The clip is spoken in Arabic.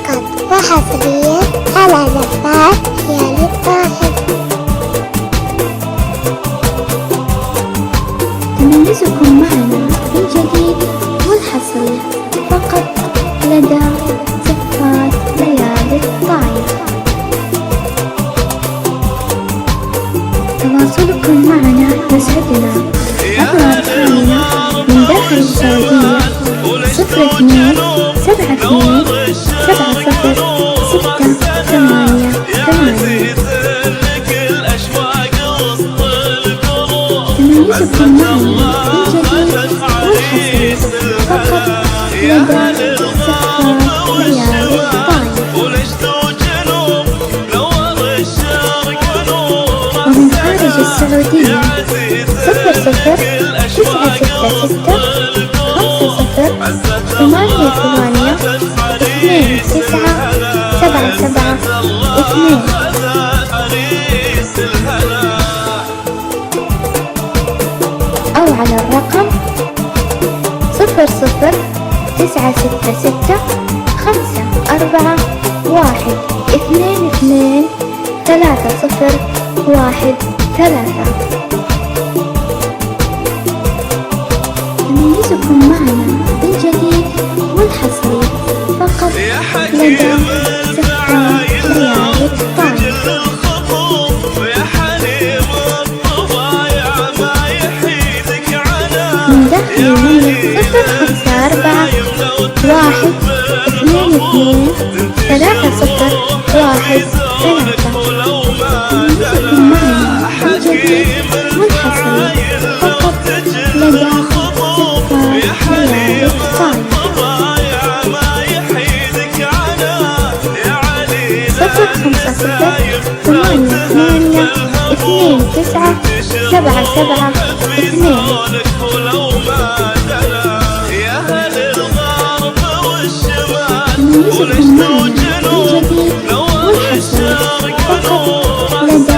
فقط وحصريا على نفاذ خيال الطاهر. تميزكم معنا بالجديد والحصري فقط لدى زفات ليالي الطايف. تواصلكم معنا يسعدنا عبر أرقامنا من داخل السعودية 02-72-70-688. تميزكم معنا بالجديد والحصري فقط لدى زفات ليالي الطايف. ومن خارج السعودية 00-96-6-6-5-0-8-2-9-7-7-2 أو على الرقم 00-96-6-5-4-1-2-2-3-0-1-3. تميزكم معنا بالجديد والحصري فقط لدى زفات ليالي الطايف. من داخل المملكة 054-1-2-2-3-0-1-3. تميزكم معنا بالجديد والحصري فقط لدى ليالي الطايف. 0-5-6-8-8-2-9-7-7-2. تميزكم معنا بالجديد والحصري فقط لدى